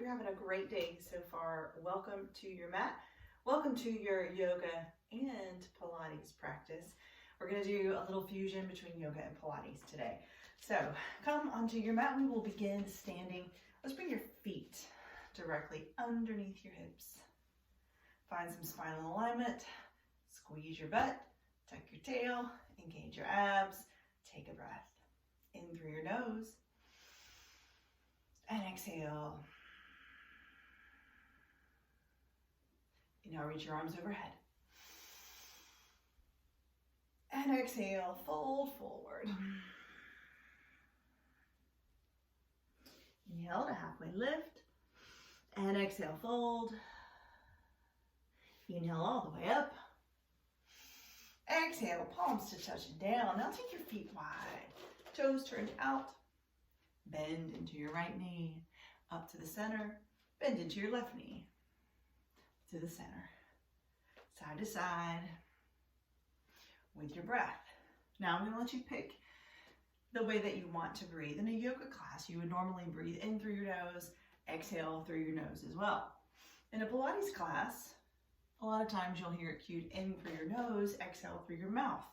you're having a great day so far. Welcome to your mat. Welcome to your yoga and Pilates practice. We're going to do a little fusion between yoga and Pilates today. So come onto your mat. We will begin standing. Let's bring your feet directly underneath your hips. Find some spinal alignment. Squeeze your butt. Tuck your tail. Engage your abs. Take a breath. In through your nose. And exhale. Now reach your arms overhead. And exhale, fold forward. Inhale to halfway lift. And exhale, fold. Inhale all the way up. Exhale, palms to touch down. Now take your feet wide. Toes turned out. Bend into your right knee. Up to the center. Bend into your left knee. To the center. Side to side. With your breath. Now I'm going to let you pick the way that you want to breathe. In a yoga class, you would normally breathe in through your nose, exhale through your nose as well. In a Pilates class, a lot of times you'll hear it cued in through your nose, exhale through your mouth.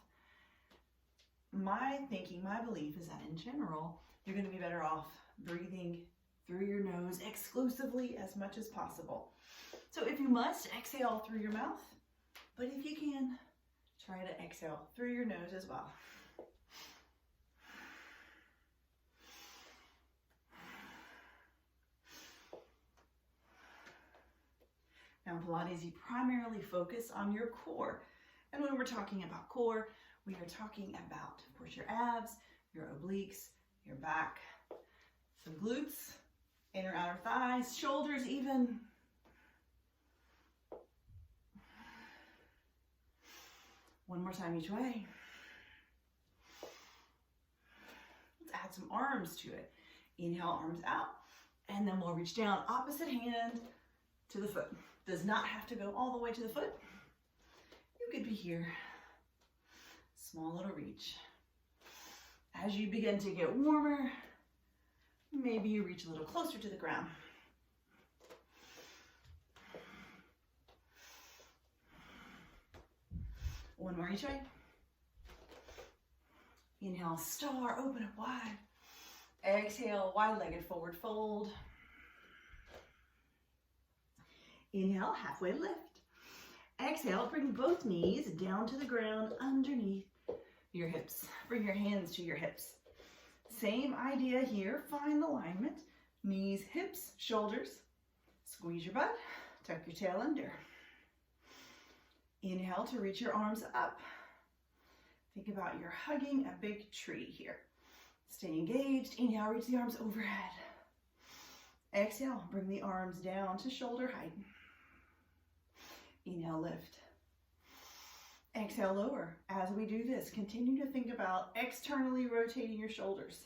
My thinking, my belief is that in general, you're going to be better off breathing through your nose exclusively as much as possible. So if you must, exhale through your mouth, but if you can, try to exhale through your nose as well. Now in Pilates, you primarily focus on your core. And when we're talking about core, we are talking about, of course, your abs, your obliques, your back, some glutes, inner outer thighs, shoulders even. One more time each way. Let's add some arms to it. Inhale, arms out, and then we'll reach down, opposite hand to the foot. Does not have to go all the way to the foot. You could be here. Small little reach. As you begin to get warmer, maybe you reach a little closer to the ground. One more each way. Inhale, star, open it wide. Exhale, wide-legged forward fold. Inhale, halfway lift. Exhale, bring both knees down to the ground underneath your hips. Bring your hands to your hips. Same idea here. Find alignment. Knees, hips, shoulders. Squeeze your butt. Tuck your tail under. Inhale to reach your arms up. Think about you're hugging a big tree here. Stay engaged. Inhale, reach the arms overhead. Exhale, bring the arms down to shoulder height. Inhale, lift. Exhale, lower. As we do this, continue to think about externally rotating your shoulders.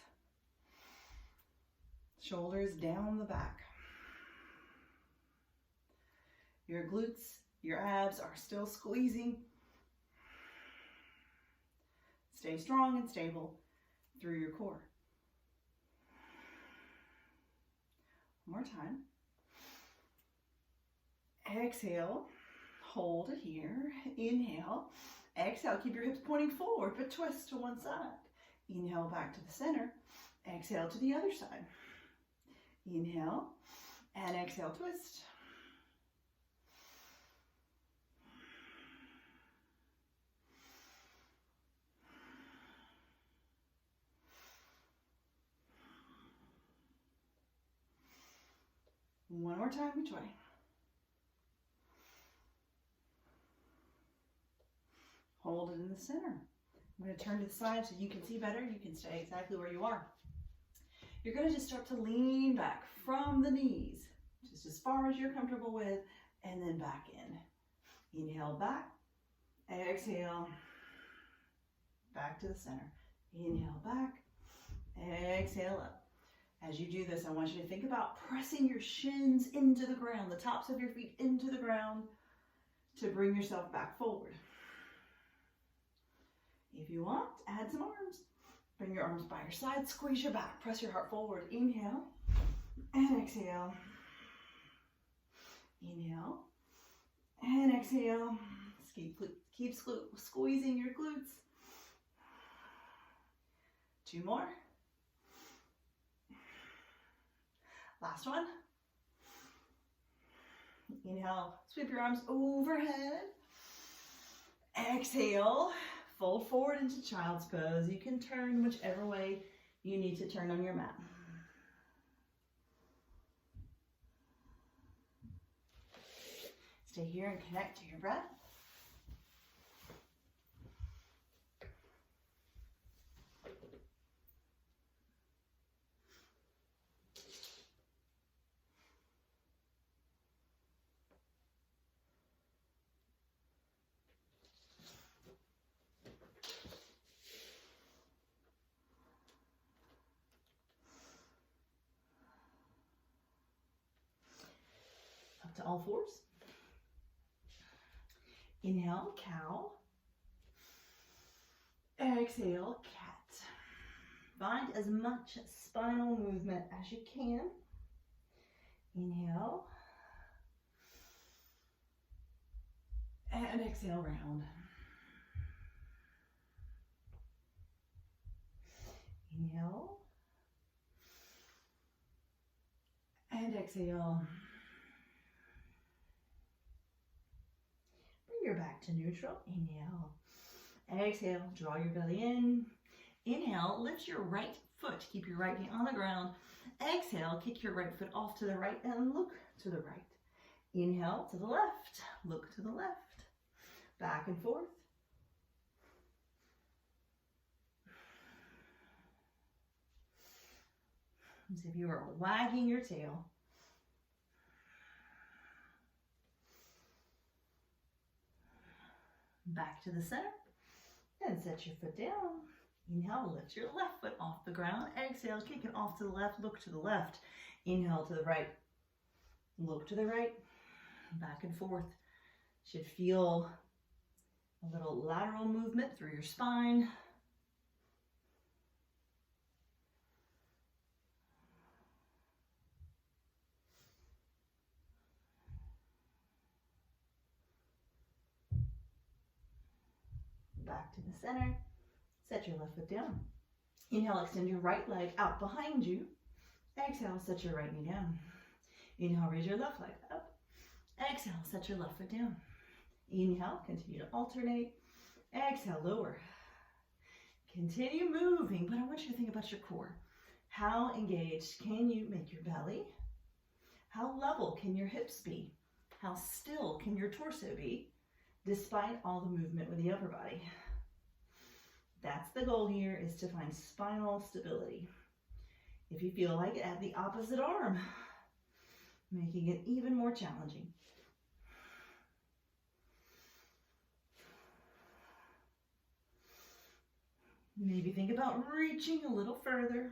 Shoulders down the back. Your glutes, your abs are still squeezing. Stay strong and stable through your core. One more time. Exhale. Hold it here. Inhale. Exhale. Keep your hips pointing forward, but twist to one side. Inhale back to the center. Exhale to the other side. Inhale and exhale, twist. One more time each way. Hold it in the center. I'm going to turn to the side so you can see better. You can stay exactly where you are. You're going to just start to lean back from the knees, just as far as you're comfortable with, and then back in. Inhale back, exhale, back to the center. Inhale back, exhale up. As you do this, I want you to think about pressing your shins into the ground, the tops of your feet into the ground to bring yourself back forward. If you want, add some arms. Bring your arms by your side, squeeze your back, press your heart forward. Inhale and exhale. Inhale and exhale. Keep squeezing your glutes. 2 more. Last one. Inhale, sweep your arms overhead. Exhale, fold forward into child's pose. You can turn whichever way you need to turn on your mat. Stay here and connect to your breath. Up to all fours. Inhale, cow. Exhale, cat. Find as much spinal movement as you can. Inhale. And exhale, round. Inhale. And exhale. Bring your back to neutral. Inhale. Exhale, draw your belly in. Inhale, lift your right foot. Keep your right knee on the ground. Exhale, kick your right foot off to the right and look to the right. Inhale to the left, look to the left. Back and forth. As if you are wagging your tail. Back to the center and set your foot down. Inhale, lift your left foot off the ground. Exhale, kick it off to the left, look to the left. Inhale to the right, look to the right. Back and forth. Should feel a little lateral movement through your spine. Back to the center. Set your left foot down. Inhale, extend your right leg out behind you. Exhale, set your right knee down. Inhale, raise your left leg up. Exhale, set your left foot down. Inhale, continue to alternate. Exhale, lower. Continue moving, but I want you to think about your core. How engaged can you make your belly? How level can your hips be? How still can your torso be, despite all the movement with the upper body? That's the goal here, is to find spinal stability. If you feel like it, add the opposite arm, making it even more challenging. Maybe think about reaching a little further.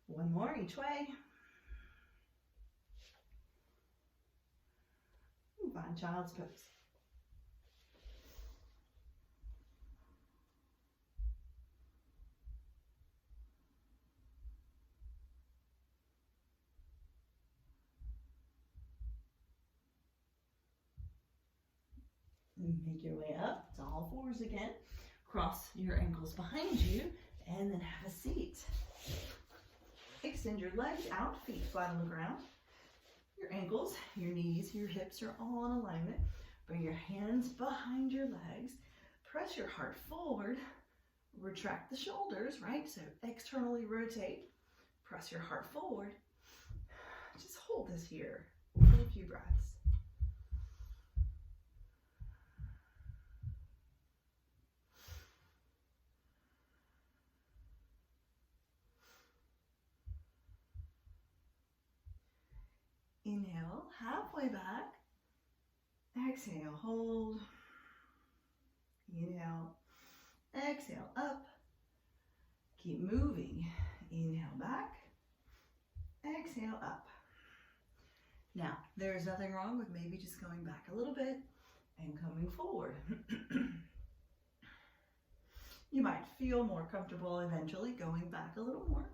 One more each way. And find child's pose. Make your way up to all fours again. Cross your ankles behind you and then have a seat. Extend your legs out, feet flat on the ground. Your ankles, your knees, your hips are all in alignment. Bring your hands behind your legs. Press your heart forward. Retract the shoulders, right? So externally rotate. Press your heart forward. Just hold this here for a few breaths. Inhale, halfway back. Exhale, hold. Inhale, exhale, up. Keep moving. Inhale, back. Exhale, up. Now, there's nothing wrong with maybe just going back a little bit and coming forward. You might feel more comfortable eventually going back a little more.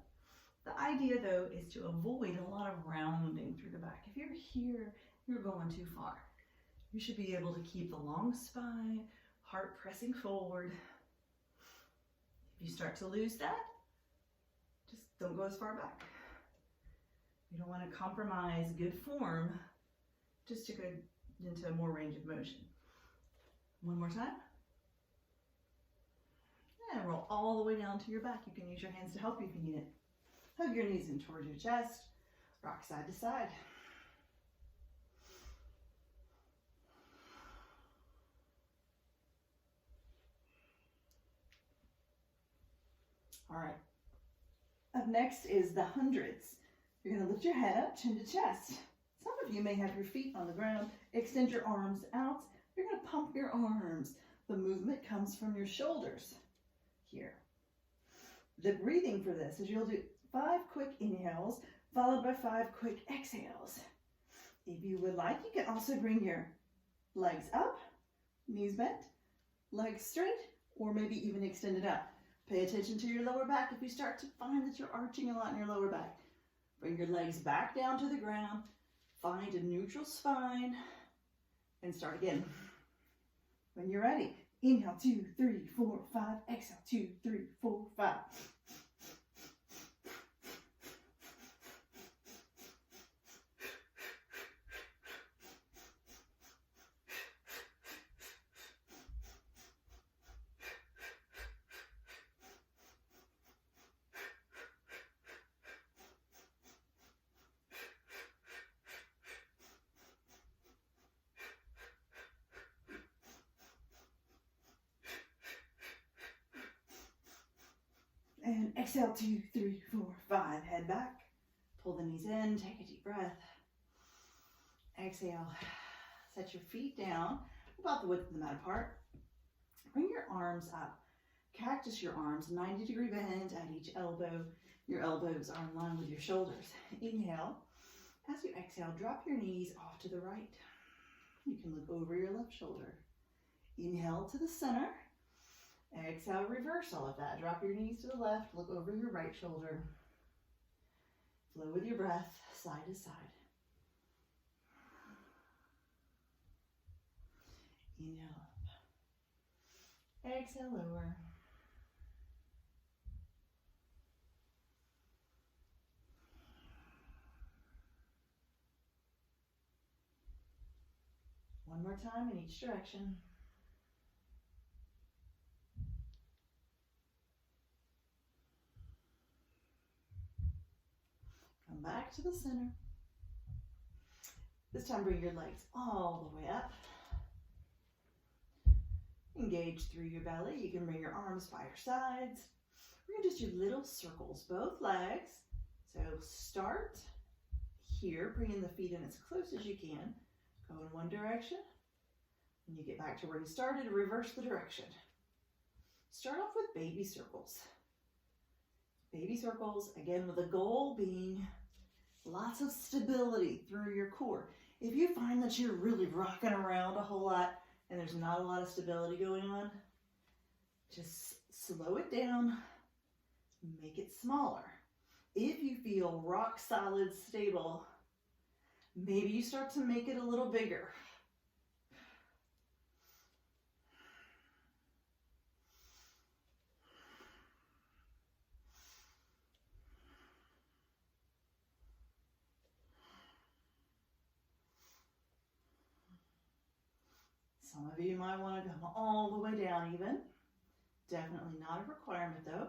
The idea though is to avoid a lot of rounding through the back. If you're here, you're going too far. You should be able to keep the long spine, heart pressing forward. If you start to lose that, just don't go as far back. You don't want to compromise good form just to go into more range of motion. One more time. And roll all the way down to your back. You can use your hands to help you if you need it. Hug your knees in towards your chest. Rock side to side. All right. Up next is the hundreds. You're going to lift your head up, chin to chest. Some of you may have your feet on the ground. Extend your arms out. You're going to pump your arms. The movement comes from your shoulders here. The breathing for this is you'll do 5 quick inhales followed by 5 quick exhales. If you would like, you can also bring your legs up, knees bent, legs straight, or maybe even extend it out. Pay attention to your lower back if you start to find that you're arching a lot in your lower back. Bring your legs back down to the ground, find a neutral spine, and start again. When you're ready, inhale 2, 3, 4, 5, exhale 2, 3, 4, 5. And exhale, 2, 3, 4, 5. Head back. Pull the knees in. Take a deep breath. Exhale. Set your feet down about the width of the mat apart. Bring your arms up. Cactus your arms. 90-degree bend at each elbow. Your elbows are in line with your shoulders. Inhale. As you exhale, drop your knees off to the right. You can look over your left shoulder. Inhale to the center. Exhale, reverse all of that. Drop your knees to the left, look over your right shoulder. Flow with your breath, side to side. Inhale up. Exhale, lower. One more time in each direction. Come back to the center. This time bring your legs all the way up. Engage through your belly. You can bring your arms by your sides. We're going to just do little circles, both legs. So start here, bringing the feet in as close as you can. Go in one direction. When you get back to where you started, reverse the direction. Start off with baby circles. Baby circles, again, with the goal being lots of stability through your core. If you find that you're really rocking around a whole lot and there's not a lot of stability going on, just slow it down, make it smaller. If you feel rock solid stable, maybe you start to make it a little bigger. Some of you might want to come all the way down even. Definitely not a requirement though.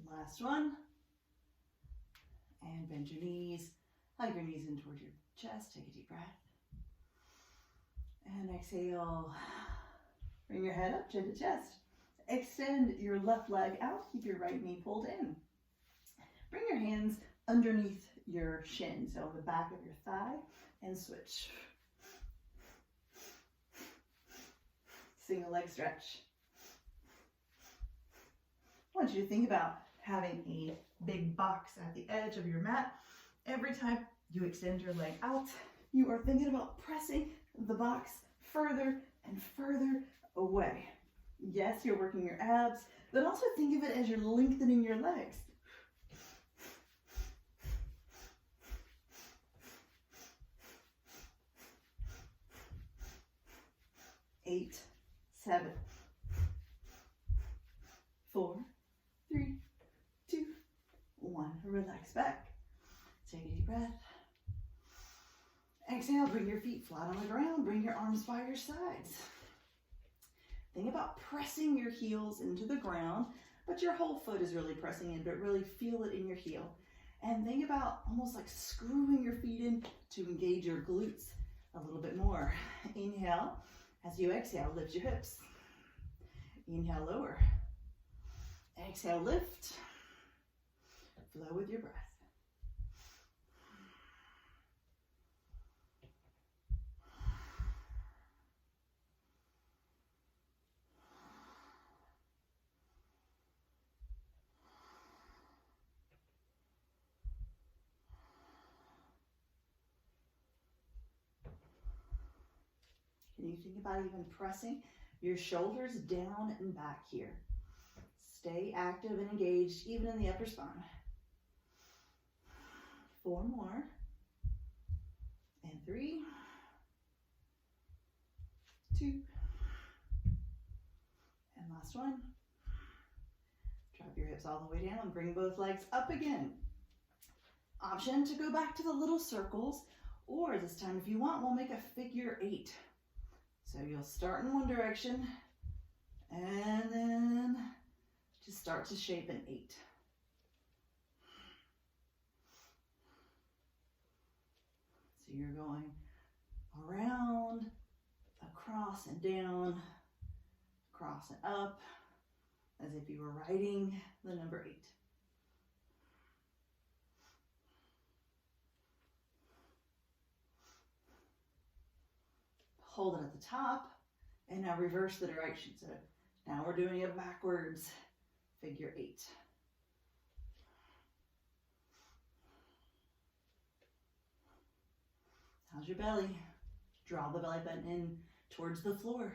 Last one. And bend your knees. Hug your knees in towards your chest. Take a deep breath. And exhale. Bring your head up, chin to chest. Extend your left leg out. Keep your right knee pulled in. Bring your hands underneath your shin, so the back of your thigh, and switch. Single leg stretch. I want you to think about having a big box at the edge of your mat. Every time you extend your leg out, you are thinking about pressing the box further and further away. Yes, you're working your abs, but also think of it as you're lengthening your legs. Eight, 7, 4, 3, 2, 1. Relax back. Take a deep breath. Exhale, bring your feet flat on the ground. Bring your arms by your sides. Think about pressing your heels into the ground, but your whole foot is really pressing in, but really feel it in your heel. And think about almost like screwing your feet in to engage your glutes a little bit more. Inhale. As you exhale, lift your hips. Inhale, lower. Exhale, lift. Flow with your breath. Can you think about even pressing your shoulders down and back here? Stay active and engaged even in the upper spine. 4 more. And 3, 2, and last one. Drop your hips all the way down. Bring both legs up again. Option to go back to the little circles, or this time if you want, we'll make a figure 8. So you'll start in one direction and then just start to shape an 8. So you're going around, across and down, across and up, as if you were writing the number 8. Hold it at the top, and now reverse the direction. So now we're doing it backwards, figure 8. How's your belly? Draw the belly button in towards the floor.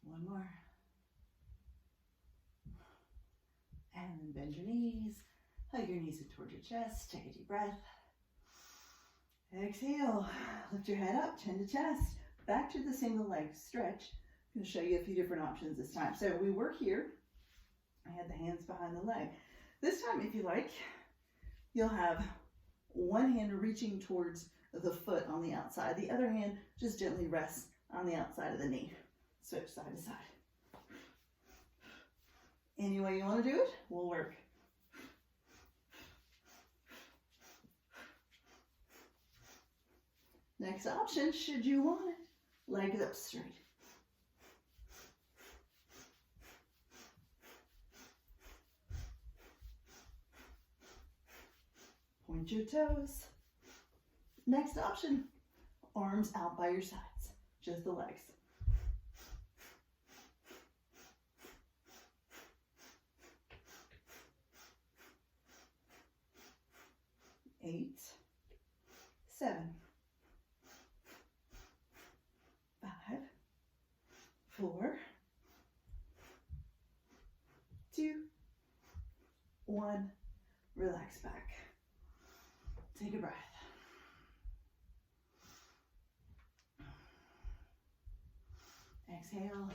One more. And then bend your knees, hug your knees in towards your chest, take a deep breath. Exhale, lift your head up, chin to chest, back to the single leg stretch. I'm going to show you a few different options this time. So we were here, I had the hands behind the leg. This time, if you like, you'll have one hand reaching towards the foot on the outside, the other hand just gently rests on the outside of the knee. Switch side to side. Any way you want to do it will work. Next option, should you want it, legs up straight. Point your toes. Next option, arms out by your sides, just the legs. 8, 7, 5, 4, 2, 1. Relax back. Take a breath. Exhale.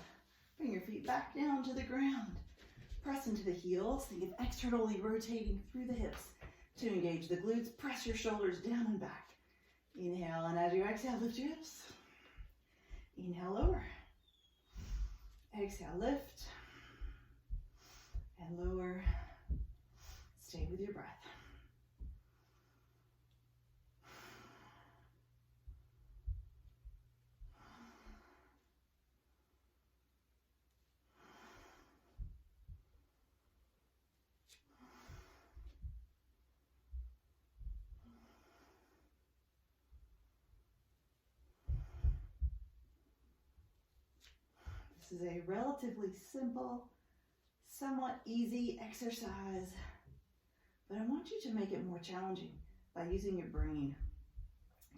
Bring your feet back down to the ground. Press into the heels. Think of externally rotating through the hips to engage the glutes. Press your shoulders down and back. Inhale, and as you exhale, lift your hips. Inhale, lower. Exhale, lift. And lower. Stay with your breath. This is a relatively simple, somewhat easy exercise, but I want you to make it more challenging by using your brain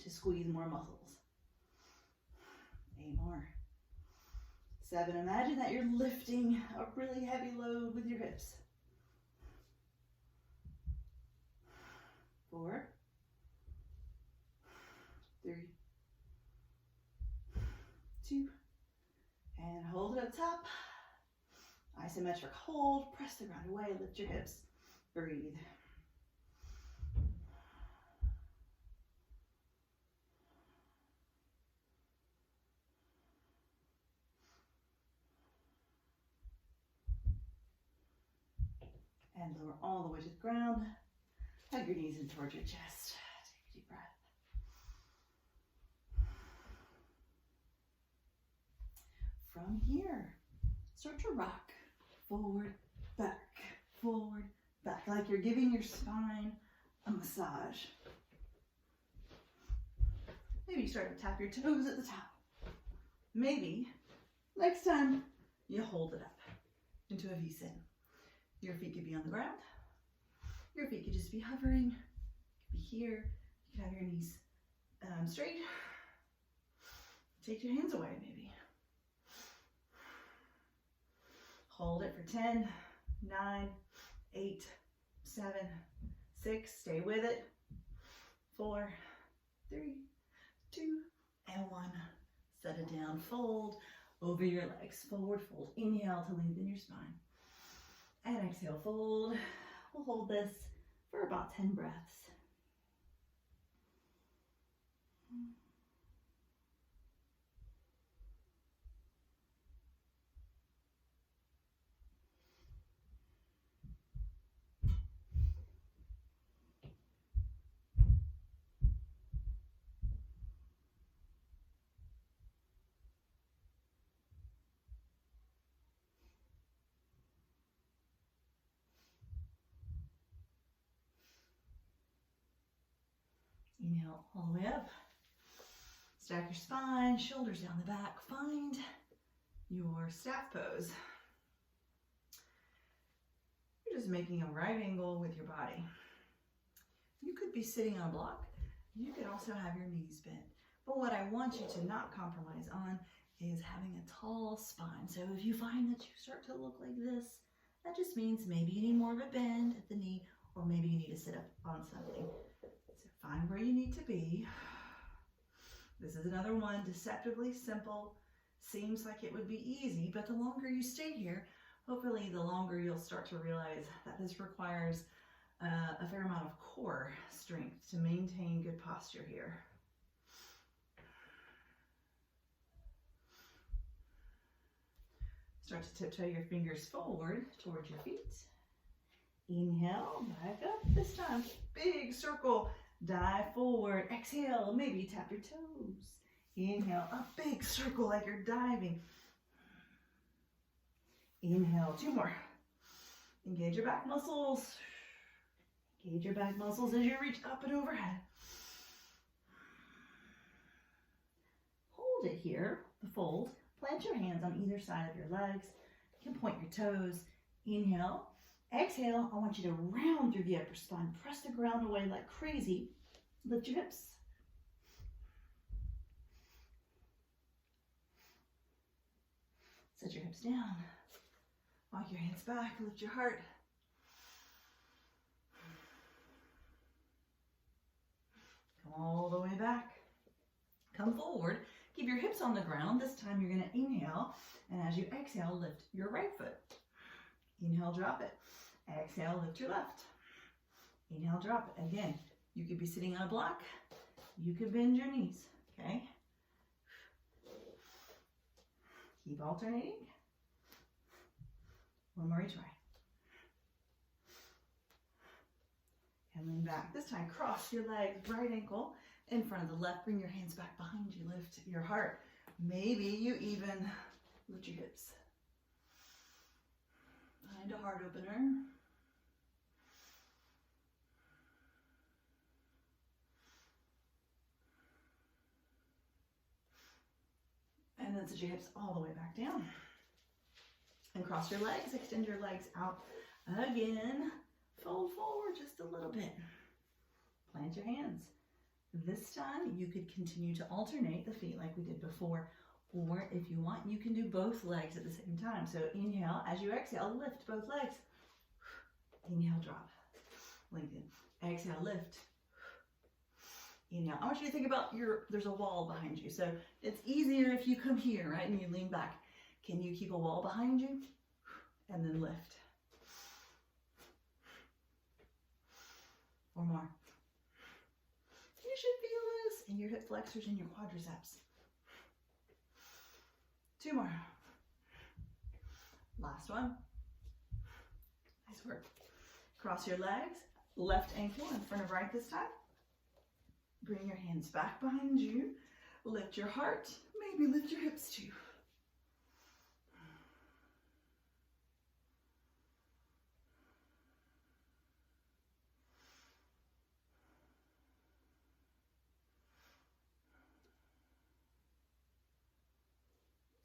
to squeeze more muscles. 8 more. 7, imagine that you're lifting a really heavy load with your hips. 4, 3, 2, and hold it up top. Isometric hold, press the ground away, lift your hips, breathe. And lower all the way to the ground. Hug your knees in towards your chest. Take a deep breath. From here, start to rock. Forward, back, like you're giving your spine a massage. Maybe you start to tap your toes at the top. Maybe next time you hold it up into a V-sit. Your feet could be on the ground. Your feet could just be hovering. You could be here. You could have your knees straight. Take your hands away, maybe. Hold it for 10, 9, 8, 7, 6. Stay with it. 4, 3, 2, and 1. Set it down. Fold over your legs. Forward fold. Inhale to lengthen your spine. And exhale, fold. We'll hold this for about 10 breaths. Inhale all the way up. Stack your spine, shoulders down the back. Find your staff pose. You're just making a right angle with your body. You could be sitting on a block. You could also have your knees bent. But what I want you to not compromise on is having a tall spine. So if you find that you start to look like this, that just means maybe you need more of a bend at the knee, or maybe you need to sit up on something. So find where you need to be. This is another one, deceptively simple. Seems like it would be easy, but the longer you stay here, hopefully the longer you'll start to realize that this requires a fair amount of core strength to maintain good posture here. Start to tiptoe your fingers forward towards your feet. Inhale, back up. This time, big circle. Dive forward. Exhale, maybe tap your toes. Inhale, a big circle like you're diving. Inhale, 2 more. Engage your back muscles. Engage your back muscles as you reach up and overhead. Hold it here, the fold. Plant your hands on either side of your legs. You can point your toes. Inhale. Exhale, I want you to round through the upper spine. Press the ground away like crazy. Lift your hips. Set your hips down. Walk your hands back. Lift your heart. Come all the way back. Come forward. Keep your hips on the ground. This time you're going to inhale. And as you exhale, lift your right foot. Inhale, drop it. Exhale, lift your left. Inhale, drop it. Again, you could be sitting on a block. You could bend your knees, okay? Keep alternating. One more each way. And lean back. This time, cross your legs, right ankle in front of the left. Bring your hands back behind you. Lift your heart. Maybe you even lift your hips. Find a heart opener. And then set your hips all the way back down. And cross your legs, extend your legs out again. Fold forward just a little bit. Plant your hands. This time you could continue to alternate the feet like we did before, or if you want, you can do both legs at the same time. So inhale, as you exhale, lift both legs. Inhale, drop, lengthen. Exhale, lift. Inhale. I want you to think about there's a wall behind you. So it's easier if you come here, right? And you lean back. Can you keep a wall behind you? And then lift. Or more. You should feel this in your hip flexors and your quadriceps. 2 more. Last one. Nice work. Cross your legs. Left ankle in front of right this time. Bring your hands back behind you. Lift your heart. Maybe lift your hips too.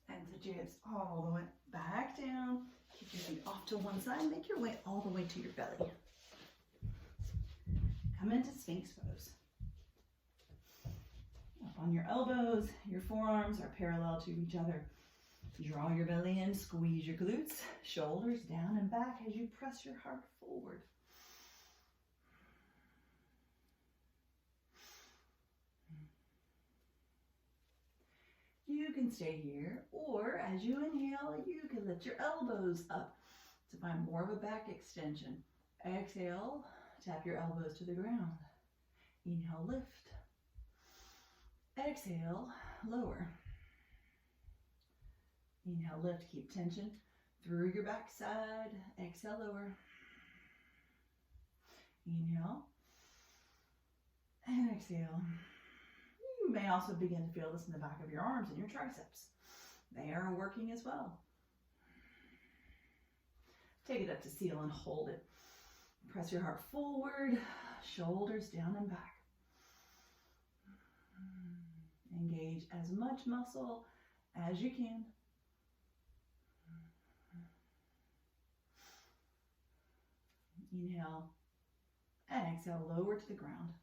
And put your hips all the way back down. Keep your feet off to one side. Make your way all the way to your belly. Come into Sphinx pose. Up on your elbows, your forearms are parallel to each other. Draw your belly in, squeeze your glutes, shoulders down and back as you press your heart forward. You can stay here, or as you inhale, you can lift your elbows up to find more of a back extension. Exhale, tap your elbows to the ground. Inhale, lift. Exhale, lower. Inhale, lift, keep tension through your backside. Exhale, lower. Inhale. And exhale. You may also begin to feel this in the back of your arms and your triceps. They are working as well. Take it up to seal and hold it. Press your heart forward, shoulders down and back. Engage as much muscle as you can. Inhale and exhale, lower to the ground.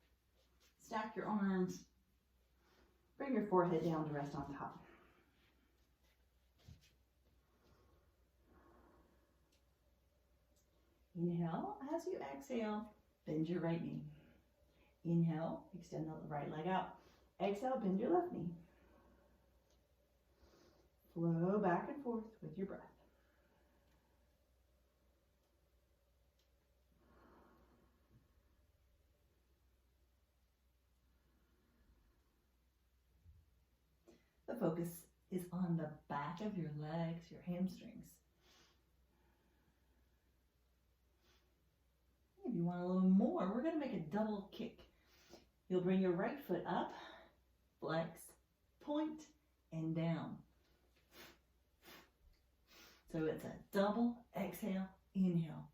Stack your arms. Bring your forehead down to rest on top. Inhale, as you exhale, bend your right knee. Inhale, extend the right leg out. Exhale, bend your left knee. Flow back and forth with your breath. The focus is on the back of your legs, your hamstrings. If you want a little more, we're going to make a double kick. You'll bring your right foot up, flex, point, and down. So it's a double exhale, inhale.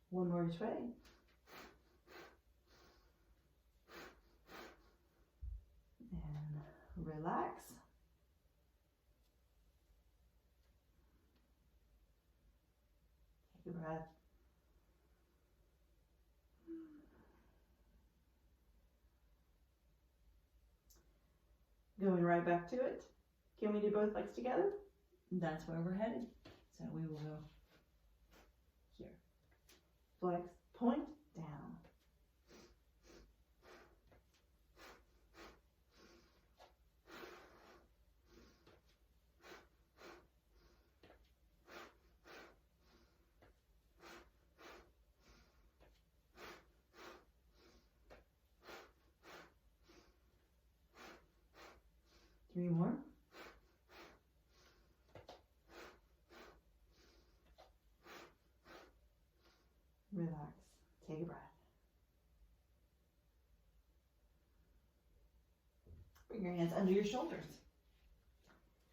One more each way. And relax. Take a breath. Going right back to it. Can we do both legs together? That's where we're headed. So we will go here. Flex, point, down. Three more. Relax. Take a Bring your hands under your shoulders.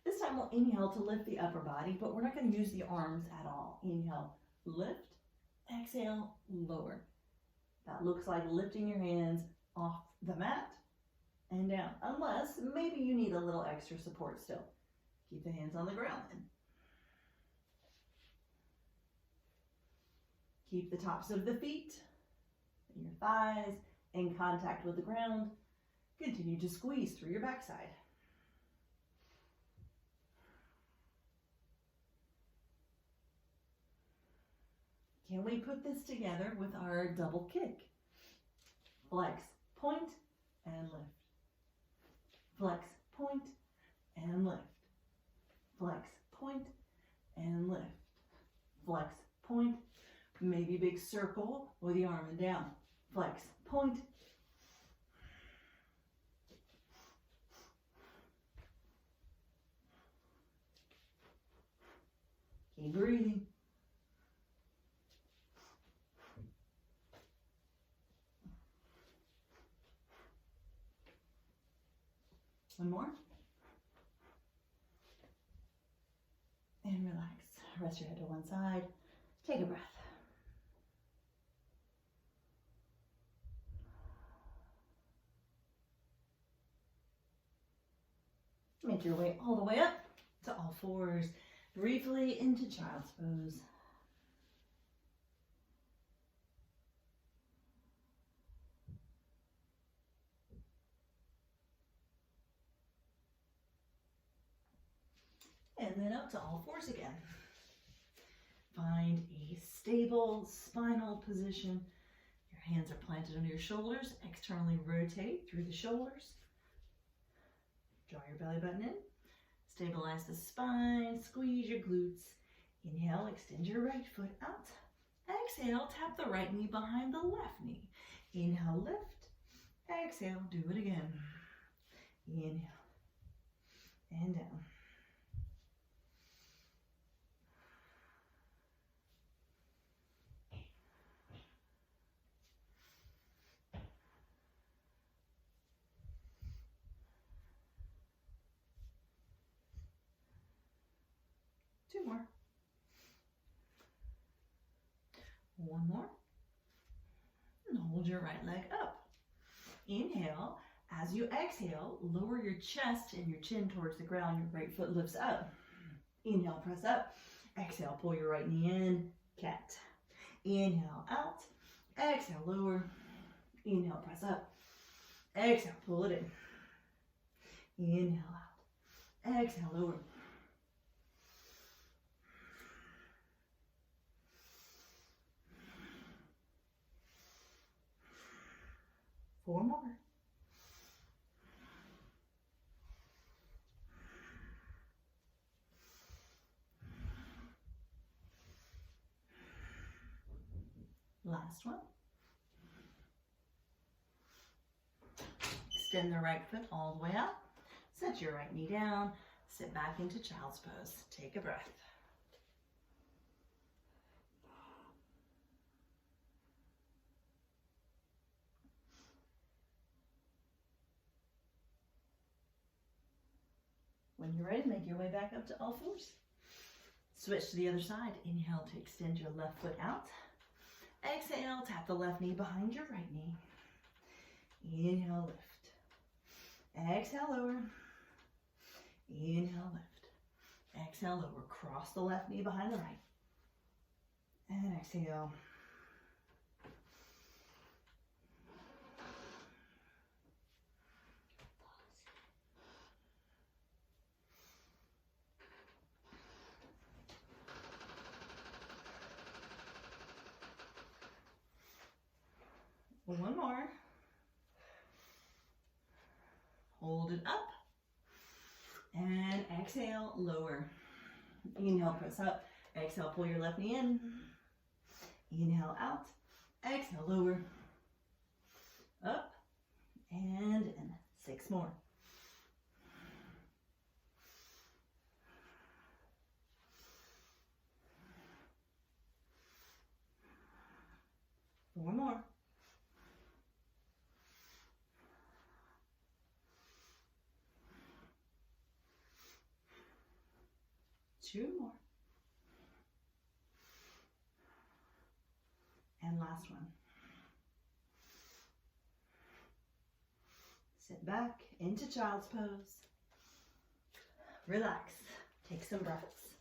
This time we'll inhale to lift the upper body, but we're not going to use the arms at all. Inhale, lift. Exhale, lower. That looks like lifting your hands off the mat and down, unless maybe you need a little extra support still. Keep the hands on the ground then. Keep the tops of the feet and your thighs in contact with the ground. Continue to squeeze through your backside. Can we put this together with our double kick? Flex, point, and lift. Flex, point, and lift. Flex, point, and lift. Flex, point, maybe big circle with the arm and down. Flex, point. Keep breathing. One more. And relax. Rest your head to one side. Take a breath. Make your way all the way up to all fours. Briefly into child's pose. And then up to all fours again. Find a stable spinal position. Your hands are planted under your shoulders. Externally rotate through the shoulders. Draw your belly button in. Stabilize the spine. Squeeze your glutes. Inhale, extend your right foot out. Exhale, tap the right knee behind the left knee. Inhale, lift. Exhale, do it again. Inhale and down. Two more. One more. And hold your right leg up. Inhale. As you exhale, lower your chest and your chin towards the ground. Your right foot lifts up. Inhale, press up. Exhale, pull your right knee in. Cat. Inhale, out. Exhale, lower. Inhale, press up. Exhale, pull it in. Inhale, out. Exhale, lower. Four more. Last one. Extend the right foot all the way up. Set your right knee down. Sit back into child's pose. Take a breath. When you're ready, make your way back up to all fours. Switch to the other side. Inhale to extend your left foot out. Exhale, tap the left knee behind your right knee. Inhale, lift. Exhale, lower. Inhale, lift. Exhale, lower. Cross the left knee behind the right. And exhale. One more. Hold it up. And exhale, lower. Inhale, press up. Exhale, pull your left knee in. Inhale, out. Exhale, lower. Up. And in. 6 more. One more. 2 more. And last one. Sit back into child's pose. Relax. Take some breaths.